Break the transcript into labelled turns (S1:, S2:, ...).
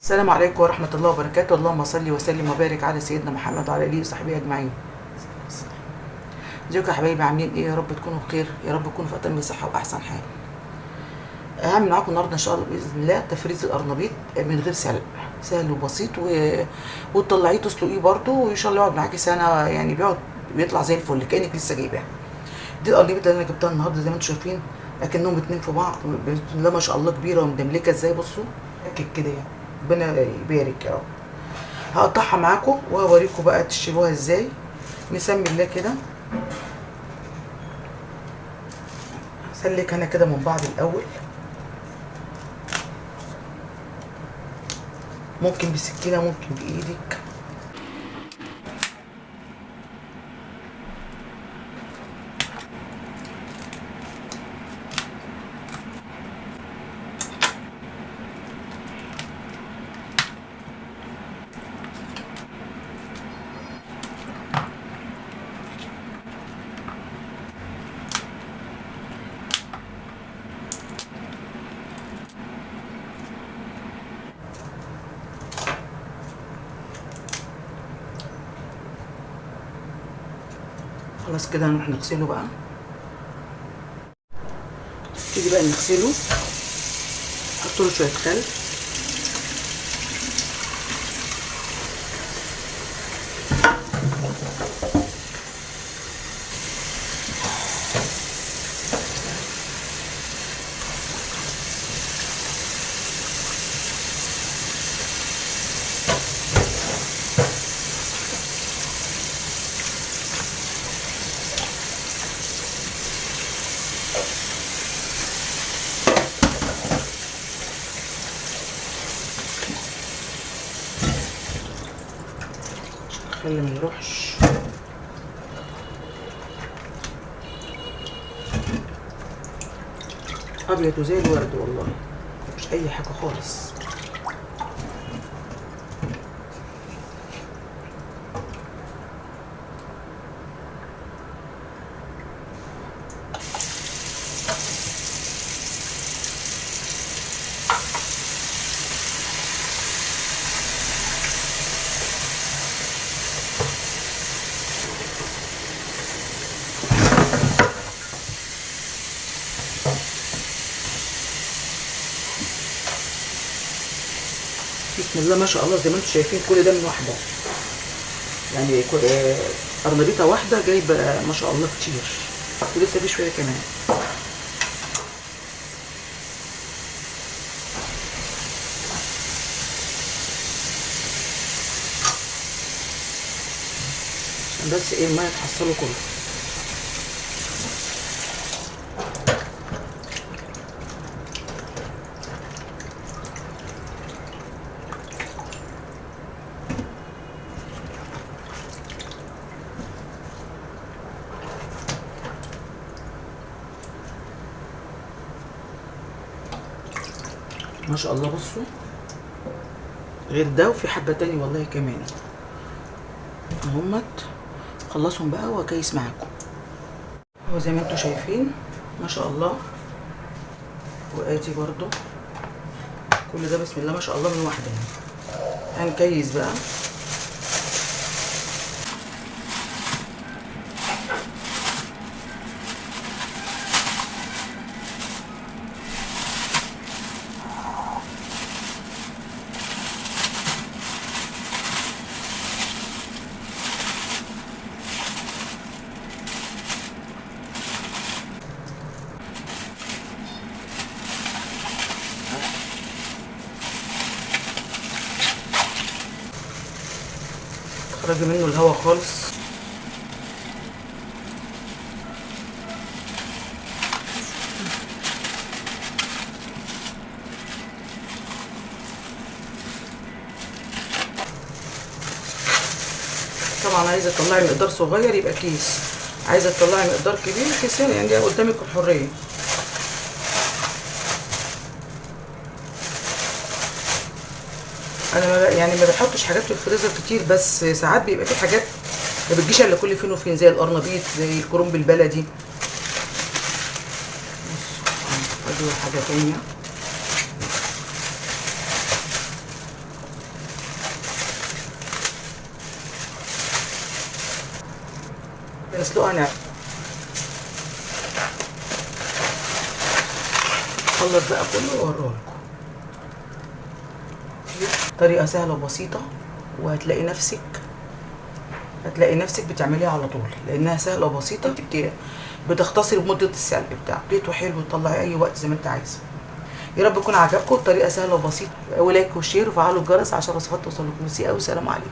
S1: السلام عليكم ورحمة الله وبركاته. اللهم صل وسلم وبارك على سيدنا محمد وعلى آله وصحبه أجمعين. ازيكم يا حبايبي، عاملين ايه؟ يا رب تكونوا بخير، يا رب تكونوا في أتم صحة وأحسن حال. هعمل معاكم النهارده إن شاء الله بإذن الله تفريز القرنبيط من غير سلق، سهل وبسيط وتطلعيه تسلقيه برده، وإن شاء الله يقعد معاكي سنة، يعني بيطلع زي الفل كأنك لسه جايباه. دي القرنبيط اللي أنا جبتها النهارده زي ما انتم شايفين، لكنهم اتنين في بعض، بسم الله ما شاء الله، كبيرة ومدملكة ازاي، بصوا كده يعني. ربنا يبارك يا رب. هقطعها معاكم وهوريكم بقى تشيلوها ازاي. نسمي الله كده. هسلك انا كده من بعض الاول، ممكن بسكينه ممكن بايدك. خلاص كده هنروح نغسله بقى. نبتدي بقى نغسله، نحط له شويه خل، خلي ما يروحش. ابيض وزي الورد والله، مش اي حاجه خالص. بسم الله ما شاء الله، زي ما انتم شايفين كل ده من واحده، يعني قرنبيطه واحده جايبه ما شاء الله كتير، ولسه في شويه كمان. عشان بس ايه الميه تحصله كله. ما شاء الله بصوا، غير ده وفي حبه تاني والله كمان اهمت. خلصهم بقى واكيس معاكم. هو زي ما انتم شايفين ما شاء الله، وادي برضو كل ده بسم الله ما شاء الله من واحده. هنكيس بقى. تخرجي منه الهواء خالص. طبعا عايزه تطلعي مقدار صغير يبقى كيس، عايزه تطلعي مقدار كبير كيسين، يعني قدامك الحريه. انا ما بحطش حاجات في الفريزر كتير، بس ساعات بيبقى في حاجات ما بتجيش الا كل فين وفين، زي القرنبيط، زي الكرنب البلدي. ادي حاجه تانيه. بسلقها ناعم. خلص بقى كله واوريه لكم. طريقه سهله وبسيطه، وهتلاقي نفسك بتعمليها على طول، لانها سهله وبسيطه. انت بتختصري بمده السلق بتاعك، بيته حلو وتطلعي اي وقت زي ما انت عايزه. يا رب يكون عجبكم. الطريقه سهله وبسيطه، ولايك وشير وفعلوا الجرس عشان الوصفات توصل لكم. ميرسي قوي، سلام عليكم.